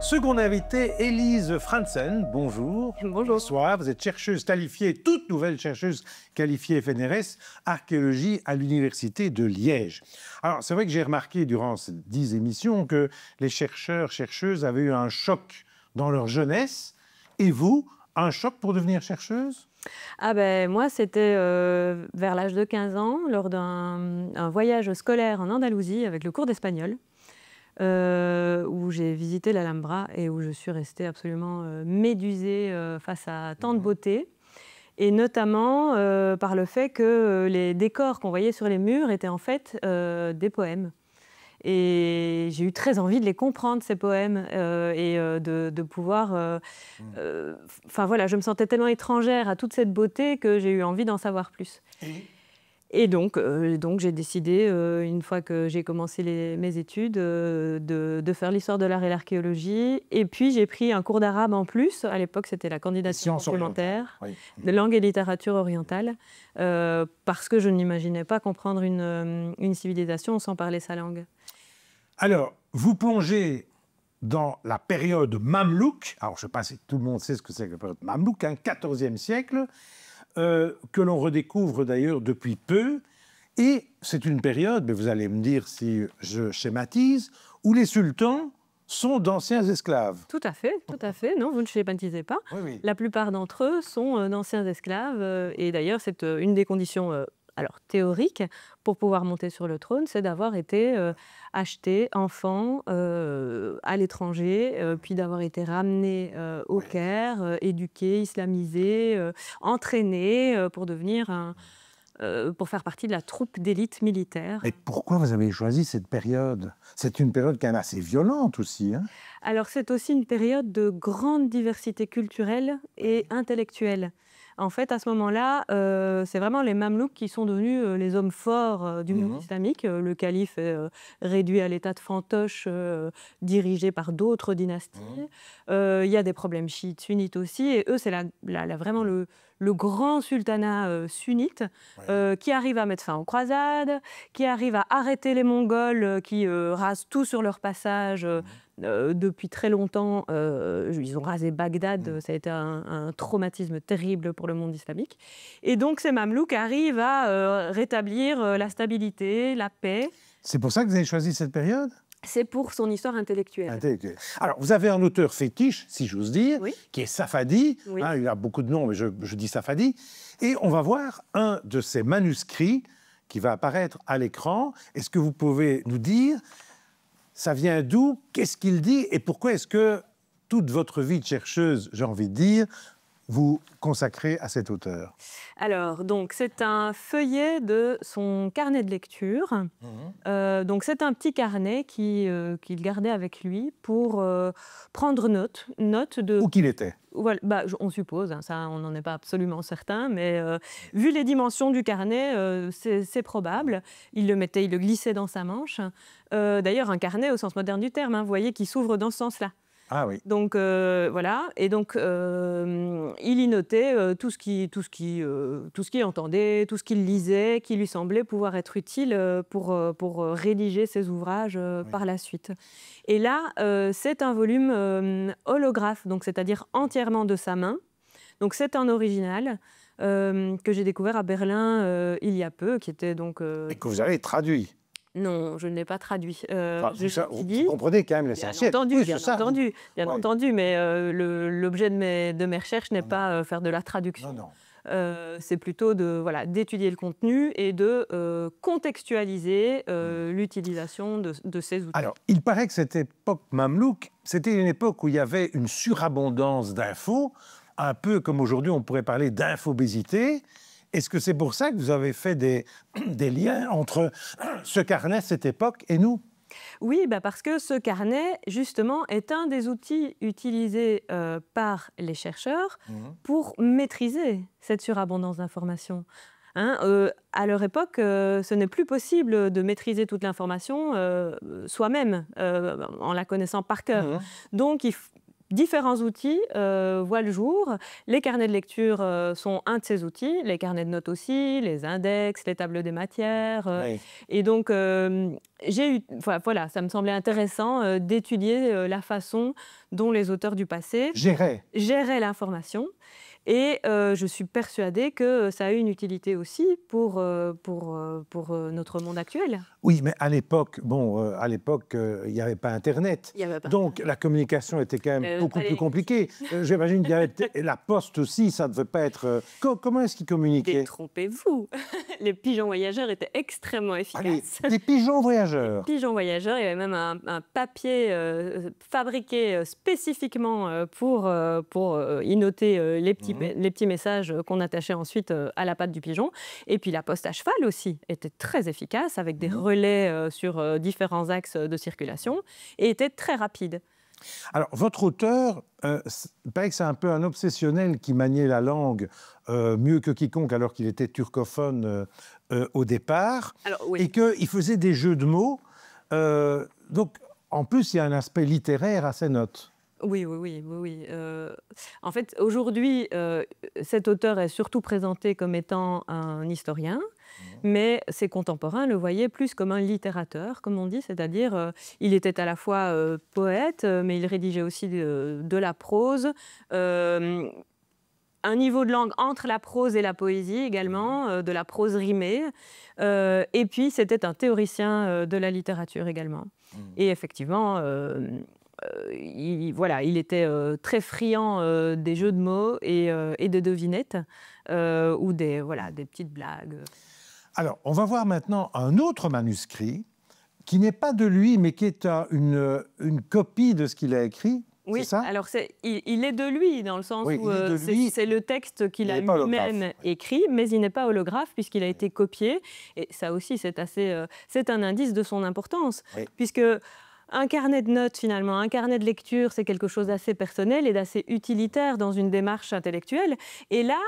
Second invité, Élise Franzen. Bonjour. Bonjour. Bonsoir. Vous êtes chercheuse qualifiée, toute nouvelle chercheuse qualifiée FNRS, archéologie à l'Université de Liège. Alors, c'est vrai que j'ai remarqué durant ces 10 émissions que les chercheurs, chercheuses avaient eu un choc dans leur jeunesse. Et vous, un choc pour devenir chercheuse ? Ah ben, moi, c'était vers l'âge de 15 ans, lors d'un voyage scolaire en Andalousie avec le cours d'espagnol. Où j'ai visité l'Alhambra et où je suis restée absolument médusée face à tant de beauté. Et notamment par le fait que les décors qu'on voyait sur les murs étaient en fait des poèmes. Et j'ai eu très envie de les comprendre, ces poèmes, et de pouvoir... Enfin voilà, je me sentais tellement étrangère à toute cette beauté que j'ai eu envie d'en savoir plus. Et donc j'ai décidé, une fois que j'ai commencé mes études, de faire l'histoire de l'art et l'archéologie. Et puis j'ai pris un cours d'arabe en plus. À l'époque, c'était la candidature complémentaire de langue et littérature orientale, parce que je n'imaginais pas comprendre une civilisation sans parler sa langue. Alors, vous plongez dans la période mamelouk. Alors, je ne sais pas si tout le monde sait ce que c'est que la période mamelouk, hein, 14e siècle. Que l'on redécouvre d'ailleurs depuis peu. Et c'est une période, mais vous allez me dire si je schématise, où les sultans sont d'anciens esclaves. Tout à fait, tout à fait. Non, vous ne schématisez pas. Oui, oui. La plupart d'entre eux sont d'anciens esclaves. Et d'ailleurs, c'est une des conditions théoriques pour pouvoir monter sur le trône, c'est d'avoir été acheté enfant à l'étranger, puis d'avoir été ramené au Caire, éduqué, islamisé, entraîné pour devenir pour faire partie de la troupe d'élite militaire. Mais pourquoi vous avez choisi cette période ? C'est une période quand même assez violente aussi, hein ? Alors c'est aussi une période de grande diversité culturelle et intellectuelle. En fait, à ce moment-là, c'est vraiment les Mamelouks qui sont devenus les hommes forts du monde islamique. Le calife est réduit à l'état de fantoche, dirigé par d'autres dynasties. Il y a des problèmes chiites, sunnites aussi. Et eux, c'est vraiment le grand sultanat sunnite qui arrive à mettre fin aux croisades, qui arrive à arrêter les Mongols qui rasent tout sur leur passage. Depuis très longtemps, ils ont rasé Bagdad, ça a été un traumatisme terrible pour le monde islamique. Et donc ces Mamelouks arrivent à rétablir la stabilité, la paix. C'est pour ça que vous avez choisi cette période ? C'est pour son histoire intellectuelle. Alors, vous avez un auteur fétiche, si j'ose dire, qui est Safadi. Oui. Hein, il a beaucoup de noms, mais je dis Safadi. Et on va voir un de ses manuscrits qui va apparaître à l'écran. Est-ce que vous pouvez nous dire, ça vient d'où, qu'est-ce qu'il dit et pourquoi est-ce que toute votre vie de chercheuse, j'ai envie de dire, vous consacrez à cet auteur? Alors, donc, c'est un feuillet de son carnet de lecture. Donc, c'est un petit carnet qu'il gardait avec lui pour prendre note de... Où qu'il était? Voilà, on suppose, hein, ça, on n'en est pas absolument certain, mais vu les dimensions du carnet, c'est probable. Il le glissait dans sa manche. D'ailleurs, un carnet au sens moderne du terme, hein, vous voyez, qui s'ouvre dans ce sens-là. Ah oui. Donc voilà, et donc il y notait tout ce qu'il entendait, tout ce qu'il lisait, qui lui semblait pouvoir être utile pour rédiger ses ouvrages par la suite. Et là, c'est un volume holographe, donc c'est-à-dire entièrement de sa main. Donc c'est un original que j'ai découvert à Berlin il y a peu, qui était donc... Et que vous avez traduit? Non, je ne l'ai pas traduit. Vous comprenez quand même l'essentiel. Bien entendu, mais l'objet de mes recherches n'est pas faire de la traduction. C'est plutôt d'étudier le contenu et de contextualiser l'utilisation de ces outils. Alors, il paraît que cette époque mamelouk, c'était une époque où il y avait une surabondance d'infos, un peu comme aujourd'hui on pourrait parler d'infobésité. Est-ce que c'est pour ça que vous avez fait des liens entre ce carnet, cette époque, et nous? Oui, parce que ce carnet, justement, est un des outils utilisés par les chercheurs pour maîtriser cette surabondance d'informations. À leur époque, ce n'est plus possible de maîtriser toute l'information soi-même, en la connaissant par cœur. Donc, différents outils voient le jour. Les carnets de lecture sont un de ces outils, les carnets de notes aussi, les index, les tables des matières. Oui. Et donc, voilà, ça me semblait intéressant d'étudier la façon dont les auteurs du passé géraient l'information. Et je suis persuadée que ça a eu une utilité aussi pour notre monde actuel. Oui, mais à l'époque, il n'y avait pas Internet. Il y avait pas. Donc la communication était quand même beaucoup plus compliquée. J'imagine qu'il y avait la poste aussi, ça ne devait pas être... Comment est-ce qu'ils communiquaient? Détrompez-vous. Les pigeons voyageurs étaient extrêmement efficaces. Des pigeons voyageurs. Des pigeons voyageurs, il y avait même un papier fabriqué spécifiquement pour y noter les petits messages qu'on attachait ensuite à la patte du pigeon. Et puis la poste à cheval aussi était très efficace avec des relais sur différents axes de circulation et était très rapide. Alors, votre auteur, il paraît que c'est un peu un obsessionnel qui maniait la langue mieux que quiconque alors qu'il était turcophone au départ, et qu'il faisait des jeux de mots. Donc, en plus, il y a un aspect littéraire à ses notes. Oui. En fait, aujourd'hui, cet auteur est surtout présenté comme étant un historien, mais ses contemporains le voyaient plus comme un littérateur, comme on dit, c'est-à-dire il était à la fois poète, mais il rédigeait aussi de la prose, un niveau de langue entre la prose et la poésie également, de la prose rimée, et puis c'était un théoricien de la littérature également. Et effectivement... il était très friand des jeux de mots et de devinettes ou des petites blagues. Alors, on va voir maintenant un autre manuscrit qui n'est pas de lui, mais qui est une copie de ce qu'il a écrit. Oui, c'est ça? Alors il est de lui, dans le sens où c'est le texte qu'il a lui-même écrit, mais il n'est pas holographe puisqu'il a été copié. Et ça aussi, c'est un indice de son importance, puisque... Un carnet de notes, finalement, un carnet de lecture, c'est quelque chose d'assez personnel et d'assez utilitaire dans une démarche intellectuelle. Et là,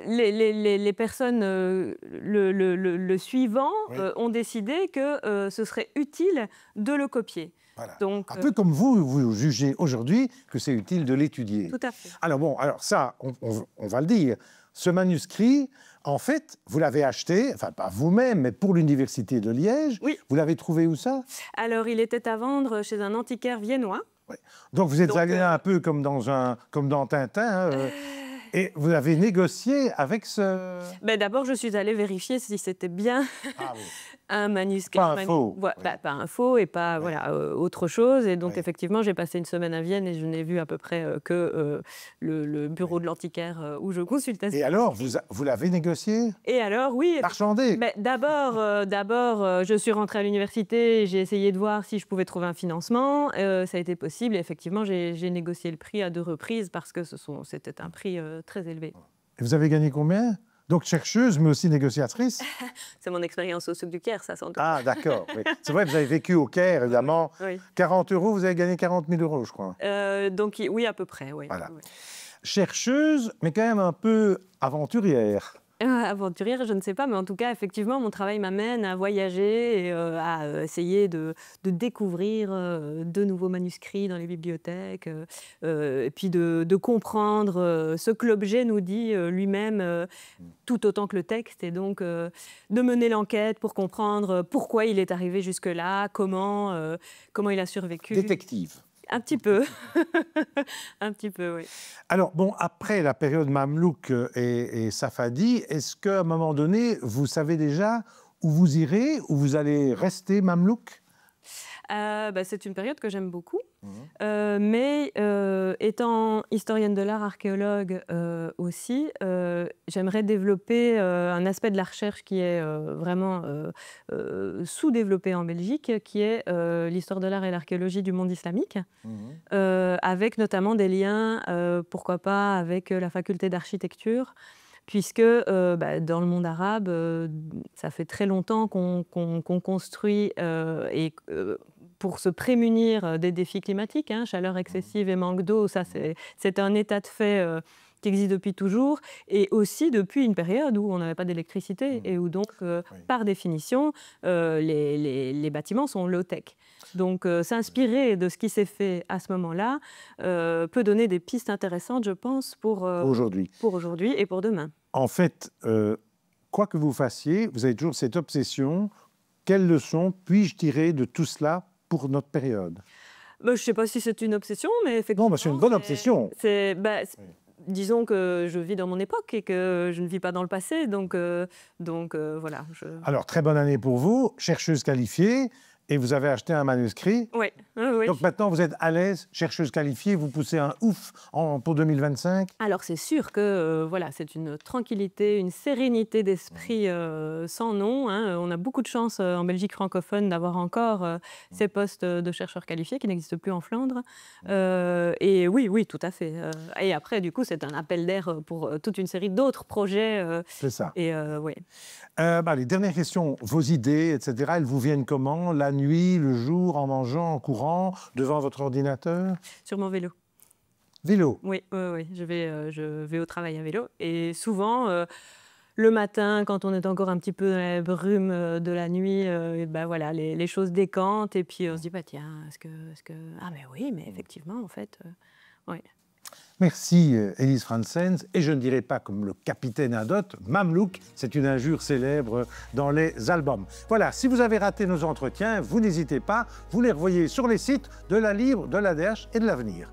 les personnes le suivant ont décidé que ce serait utile de le copier. Voilà. Donc, un peu comme vous jugez aujourd'hui que c'est utile de l'étudier. Tout à fait. Alors ça, on va le dire. Ce manuscrit, en fait, vous l'avez acheté, enfin pas vous-même, mais pour l'Université de Liège. Oui. Vous l'avez trouvé où ça? Alors, il était à vendre chez un antiquaire viennois. Oui. Donc vous êtes allé un peu comme dans Tintin, et vous avez négocié avec ce... D'abord, je suis allée vérifier si c'était bien un manuscrit. Pas un faux. Pas un faux et pas autre chose. Et donc, effectivement, j'ai passé une semaine à Vienne et je n'ai vu à peu près que le bureau de l'antiquaire où je consultais. Et alors, vous l'avez négocié? Et alors, oui. Marchandé? D'abord, je suis rentrée à l'université et j'ai essayé de voir si je pouvais trouver un financement. Ça a été possible. Et effectivement, j'ai négocié le prix à 2 reprises parce que c'était un prix très élevé. Et vous avez gagné combien? Donc chercheuse, mais aussi négociatrice? C'est mon expérience au Souk du Caire, ça, sans doute. Ah, d'accord. Oui. C'est vrai, vous avez vécu au Caire, évidemment. Oui. 40 €, vous avez gagné 40 000 €, je crois. Donc, oui, à peu près, oui. Voilà. Oui. Chercheuse, mais quand même un peu aventurière. Aventurière, je ne sais pas, mais en tout cas, effectivement, mon travail m'amène à voyager et à essayer de découvrir de nouveaux manuscrits dans les bibliothèques, et puis de comprendre ce que l'objet nous dit lui-même, tout autant que le texte, et donc de mener l'enquête pour comprendre pourquoi il est arrivé jusque-là, comment il a survécu. Détective. Un petit peu. Un petit peu, oui. Alors, après la période mamelouk et safadi, est-ce qu'à un moment donné, vous savez déjà où vous irez, où vous allez rester mamelouk? C'est une période que j'aime beaucoup, mais étant historienne de l'art, archéologue aussi, j'aimerais développer un aspect de la recherche qui est vraiment sous-développé en Belgique, qui est l'histoire de l'art et l'archéologie du monde islamique, avec notamment des liens, pourquoi pas, avec la faculté d'architecture, puisque dans le monde arabe, ça fait très longtemps qu'on construit pour se prémunir des défis climatiques, chaleur excessive et manque d'eau, ça c'est un état de fait qui existe depuis toujours, et aussi depuis une période où on n'avait pas d'électricité et où donc, par définition, les bâtiments sont low-tech. Donc s'inspirer de ce qui s'est fait à ce moment-là peut donner des pistes intéressantes, je pense, pour aujourd'hui et pour demain. En fait, quoi que vous fassiez, vous avez toujours cette obsession. Quelles leçons puis-je tirer de tout cela pour notre période? Je ne sais pas si c'est une obsession, mais effectivement... Non, c'est une bonne obsession. Disons que je vis dans mon époque et que je ne vis pas dans le passé, donc voilà. Alors, très bonne année pour vous, chercheuse qualifiée. Et vous avez acheté un manuscrit. Oui. Donc maintenant, vous êtes à l'aise, chercheuse qualifiée, vous poussez un ouf pour 2025. Alors c'est sûr que voilà, c'est une tranquillité, une sérénité d'esprit sans nom. Hein. On a beaucoup de chance en Belgique francophone d'avoir encore ces postes de chercheurs qualifiés qui n'existent plus en Flandre. Et oui, tout à fait. Et après, du coup, c'est un appel d'air pour toute une série d'autres projets. C'est ça. Et oui. Les dernières questions, vos idées, etc., elles vous viennent comment? La nuit, le jour, en mangeant, en courant, devant votre ordinateur? Sur mon vélo. Vélo? Oui. Je vais au travail à vélo. Et souvent, le matin, quand on est encore un petit peu dans la brume de la nuit, voilà, les choses décantent. Et puis on se dit, tiens, est-ce que... Ah mais oui, mais effectivement, en fait, oui. Merci Élise Franssens, et je ne dirais pas comme le capitaine Haddock, Mamelouk, c'est une injure célèbre dans les albums. Voilà, si vous avez raté nos entretiens, vous n'hésitez pas, vous les revoyez sur les sites de la Libre, de l'ADH et de l'Avenir.